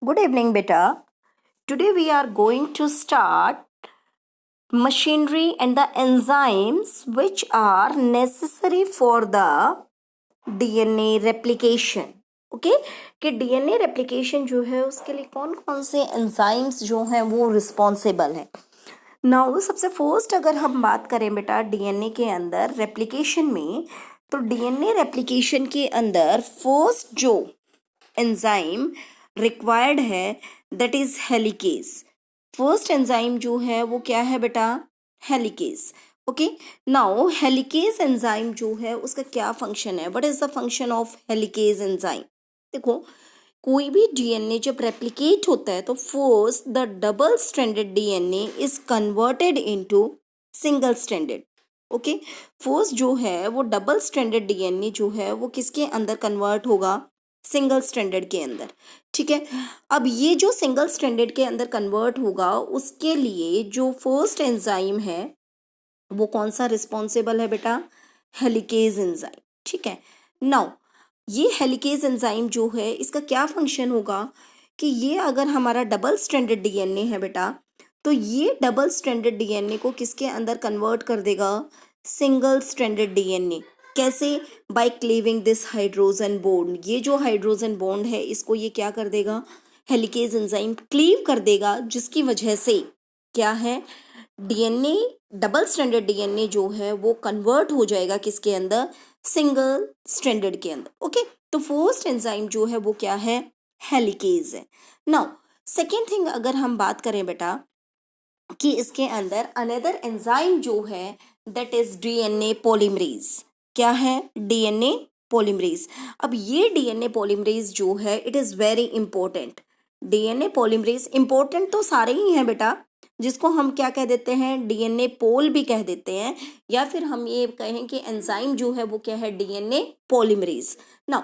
Good evening, beta. Today we are going to start machinery and the enzymes which are necessary for the DNA replication. Okay कि DNA replication जो है उसके लिए कौन कौन से एंजाइम्स जो हैं वो रिस्पॉन्सिबल हैं. नाउ सबसे फर्स्ट अगर हम बात करें बेटा डीएनए के अंदर रेप्लिकेशन में, तो डीएनए रेप्लिकेशन के अंदर फर्स्ट जो एंजाइम रिक्वायर्ड है that is helicase. First enzyme जो है वो क्या है बेटा? Helicase. Okay, now helicase enzyme जो है उसका क्या फंक्शन है? What is the function of helicase enzyme? देखो, कोई भी डीएनए जब रेप्लिकेट होता है तो first the double stranded DNA is converted into single stranded. Okay, first जो है वो डबल स्ट्रैंडेड डीएनए जो है वो किसके अंदर कन्वर्ट होगा? सिंगल स्ट्रैंडेड के अंदर. ठीक है, अब ये जो सिंगल स्ट्रैंडेड के अंदर कन्वर्ट होगा उसके लिए जो फर्स्ट एंजाइम है वो कौन सा रिस्पॉन्सिबल है बेटा? Helicase enzyme. ठीक है, नाउ ये हेलिकेज एंजाइम जो है इसका क्या फंक्शन होगा कि ये अगर हमारा डबल स्ट्रैंडेड डीएनए है बेटा, तो ये डबल स्ट्रैंडेड डीएनए को किसके अंदर कन्वर्ट कर देगा? Single stranded DNA. कैसे? By cleaving this hydrogen bond. ये जो हाइड्रोजन बॉन्ड है इसको ये क्या कर देगा? हेलिकेज एंजाइम क्लीव कर देगा, जिसकी वजह से क्या है, डीएनए डबल स्ट्रैंडेड डीएनए जो है वो कन्वर्ट हो जाएगा किसके अंदर? सिंगल स्ट्रैंडेड के अंदर. ओके, तो फर्स्ट एंजाइम जो है वो क्या है? हेलिकेज है. नाउ सेकेंड थिंग अगर हम बात करें बेटा कि इसके अंदर अनदर एंजाइम जो है दैट इज डीएनए पॉलीमरेज. क्या है? DNA polymerase. अब ये डीएनए पॉलीमरेज जो है it is very important. DNA polymerase important तो सारे ही हैं बेटा, जिसको हम क्या कह देते हैं? डीएनए पोल भी कह देते हैं, या फिर हम ये कहें कि एंजाइम जो है वो क्या है? DNA polymerase. Now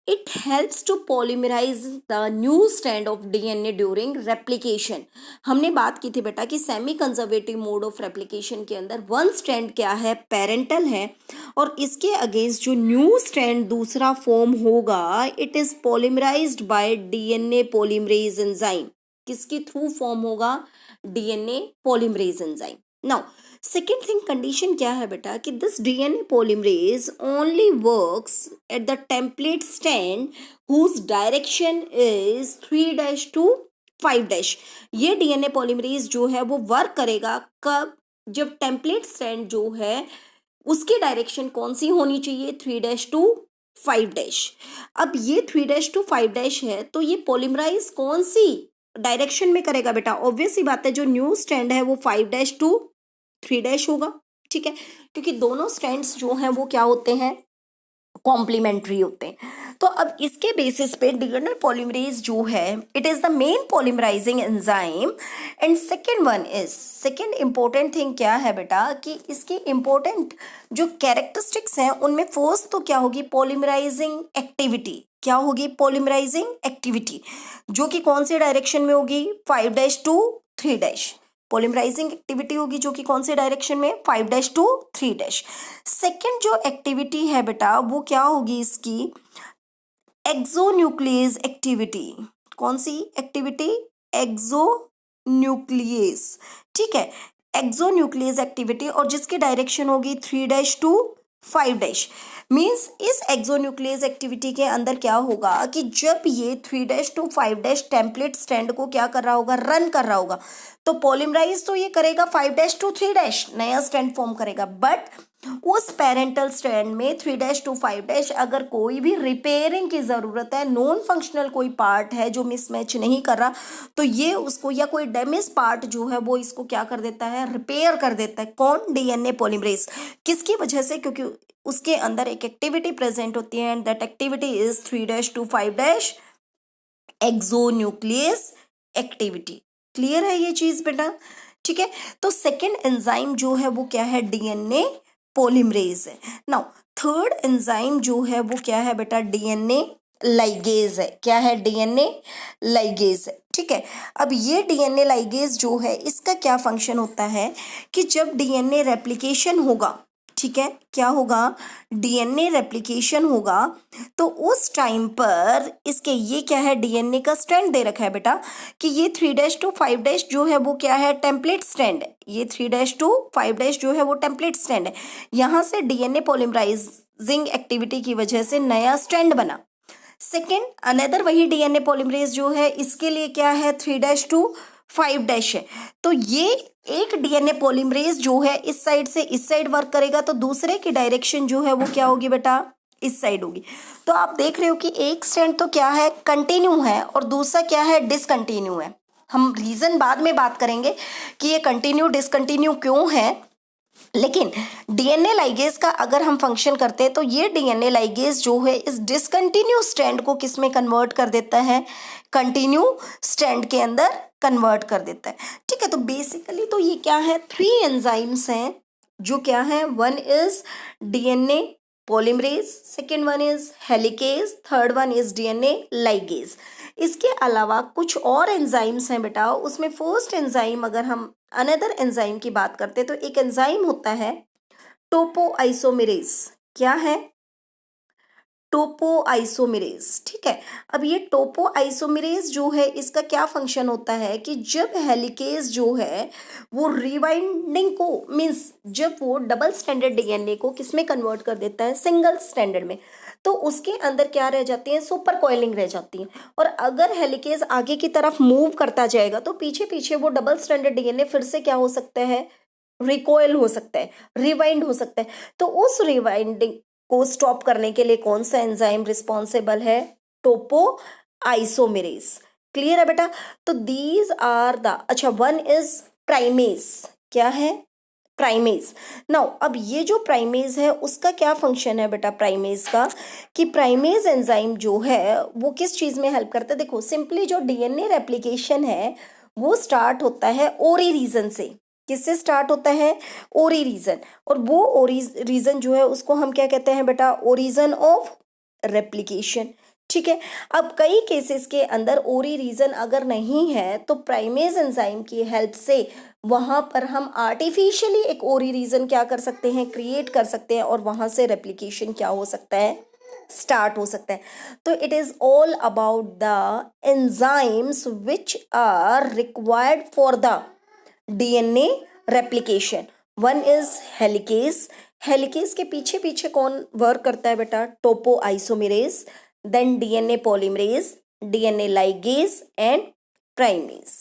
it helps to polymerize the new strand of DNA during replication. हमने बात की थी बेटा कि semi conservative mode of replication के अंदर वन स्ट्रैंड क्या है? पेरेंटल है, और इसके अगेंस्ट जो न्यू स्ट्रैंड दूसरा फॉर्म होगा it is polymerised by DNA polymerase enzyme. किसके थ्रू फॉर्म होगा? DNA polymerase enzyme. Now second thing condition क्या है बेटा कि this DNA polymerase only works at the template strand whose direction is 3' to 5'. ये DNA polymerase जो है वो वर्क करेगा कब? जब टेम्पलेट स्ट्रैंड जो है उसकी डायरेक्शन कौन सी होनी चाहिए? 3' to 5'. अब ये 3' to 5' है तो ये पॉलीमराइज कौन सी डायरेक्शन में करेगा बेटा? ऑब्वियस सी बात है, जो न्यू स्ट्रैंड है वो 5' to 3' होगा. ठीक है, क्योंकि दोनों स्ट्रैंड्स जो हैं वो क्या होते हैं? कॉम्प्लीमेंट्री होते हैं. तो अब इसके बेसिस पे डीएनए पॉलीमरेज जो है it is the main polymerising enzyme. And second important thing क्या है बेटा कि इसकी इंपॉर्टेंट जो कैरेक्टरिस्टिक्स हैं उनमें फर्स्ट तो क्या होगी? Polymerising activity. क्या होगी? पॉलीमराइजिंग एक्टिविटी, जो कि कौन से डायरेक्शन में होगी? 5' to 3'. पॉलीमराइजिंग एक्टिविटी होगी जो कि कौन से डायरेक्शन में? 5' to 3'. सेकेंड जो एक्टिविटी है बेटा वो क्या होगी इसकी? Exonuclease activity. कौन सी एक्टिविटी? एक्सोन्यूक्लियस. ठीक है, एक्सोन्यूक्लियस एक्टिविटी, और जिसकी डायरेक्शन होगी 3' to 5'. मीन्स इस एक्सोन्यूक्लियस एक्टिविटी के अंदर क्या होगा कि जब ये 3' to 5' टेम्पलेट स्ट्रैंड को क्या कर रहा होगा? रन कर रहा होगा. तो पॉलीमराइज तो ये करेगा 5' to 3', नया स्ट्रैंड फॉर्म करेगा. बट उस पेरेंटल स्ट्रैंड में 3' to 5' अगर कोई भी रिपेयरिंग की ज़रूरत है, नॉन फंक्शनल कोई पार्ट है जो मिसमैच नहीं कर रहा, तो ये उसको, या कोई डैमेज पार्ट जो है वो इसको क्या कर देता है? रिपेयर कर देता है. कौन? DNA polymerase. किसकी वजह से? क्योंकि उसके अंदर एक एक्टिविटी प्रेजेंट होती है and that activity is 3' to 5' exonuclease activity. Clear है ये चीज बेटा? ठीक है, तो सेकेंड एंजाइम जो है वो क्या है? डीएनए पॉलीमरेज है. नाउ थर्ड एंजाइम जो है वो क्या है बेटा? डीएनए लाइगेज है. क्या है? डीएनए लाइगेज है. ठीक है, अब ये डीएनए लाइगेज जो है इसका क्या फंक्शन होता है कि जब डीएनए रेप्लिकेशन होगा, ठीक है, क्या होगा, डीएनए रेप्लिकेशन होगा। तो उस टाइम पर इसके ये क्या है, डीएनए का स्ट्रैंड दे रखा है बेटा कि ये 3' to 5' जो है वो क्या है, टेम्पलेट स्ट्रैंड है। ये 3' to 5' जो है वो टेम्पलेट स्ट्रैंड है। यहाँ से डीएनए पॉलीमराइजिंग एक्टिविटी की वजह से नया स्ट्रैंड बना। सेकेंड, अनदर वही डीएनए पॉलीमरेज जो है इसके लिए क्या है, 3' to 5' है। तो ये एक डीएनए पॉलीमरेज जो है इस साइड से इस साइड वर्क करेगा, तो दूसरे की डायरेक्शन जो है वो क्या होगी बेटा, इस साइड होगी। तो आप देख रहे हो कि एक स्ट्रैंड तो क्या है, कंटिन्यू है, और दूसरा क्या है, डिसकंटिन्यू है। हम रीजन बाद में बात करेंगे कि ये कंटिन्यू डिसकंटिन्यू क्यों है। लेकिन डीएनए लाइगेज का अगर हम फंक्शन करते हैं तो ये डीएनए लाइगेज जो है इस डिसकंटिन्यू स्ट्रैंड को किस में कन्वर्ट कर देता है, कंटिन्यू स्ट्रैंड के अंदर कन्वर्ट कर देता है। ठीक है, तो बेसिकली तो ये क्या है, 3 एंजाइम्स हैं जो क्या है, one is DNA polymerase, second one is helicase, third one is DNA ligase. इसके अलावा कुछ और एंजाइम्स हैं बेटा, उसमें फर्स्ट एंजाइम अगर हम अनदर एंजाइम की बात करते हैं तो एक एंजाइम होता है टोपोआइसोमेरेज। क्या है, टोपोआइसोमेरेज। ठीक है, अब ये टोपोआइसोमेरेज जो है इसका क्या फंक्शन होता है कि जब हेलिकेज जो है वो रिवाइंडिंग को मीन्स जब वो डबल स्टैंडर्ड डीएनए को किसमें कन्वर्ट कर देता है, सिंगल स्टैंडर्ड में, तो उसके अंदर क्या रह जाती है, सुपर कॉइलिंग रह जाती है। और अगर हेलिकेज आगे की तरफ मूव करता जाएगा तो पीछे पीछे वो डबल स्टैंडर्ड डीएनए फिर से क्या हो सकता है, रिकॉइल हो सकता है, रिवाइंड हो सकता है। तो उस रिवाइंडिंग को स्टॉप करने के लिए कौन सा एंजाइम रिस्पॉन्सिबल है, टोपो आइसोमेरेज। क्लियर है बेटा। तो दीज आर द, अच्छा वन इज प्राइमेज। क्या है, प्राइमेज। नाउ अब ये जो प्राइमेज है उसका क्या फंक्शन है बेटा, प्राइमेज का, कि प्राइमेज एंजाइम जो है वो किस चीज में हेल्प करता है। देखो सिंपली जो डीएनए रेप्लिकेशन है वो स्टार्ट होता है ओरी रीजन से। किससे स्टार्ट होता है, ओरी रीजन। और वो ओरी रीजन जो है उसको हम क्या कहते हैं बेटा, ओरिजन ऑफ रेप्लिकेशन। ठीक है, अब कई केसेस के अंदर ओरी रीजन अगर नहीं है तो प्राइमेज एंजाइम की हेल्प से वहां पर हम आर्टिफिशियली एक ओरी रीजन क्या कर सकते हैं, क्रिएट कर सकते हैं, और वहां से रेप्लिकेशन क्या हो सकता है, स्टार्ट हो सकता है। तो it is all about the enzymes which are required for the DNA replication. One is helicase. Helicase के पीछे पीछे कौन वर्क करता है बेटा, topoisomerase, then DNA polymerase, DNA ligase and primase.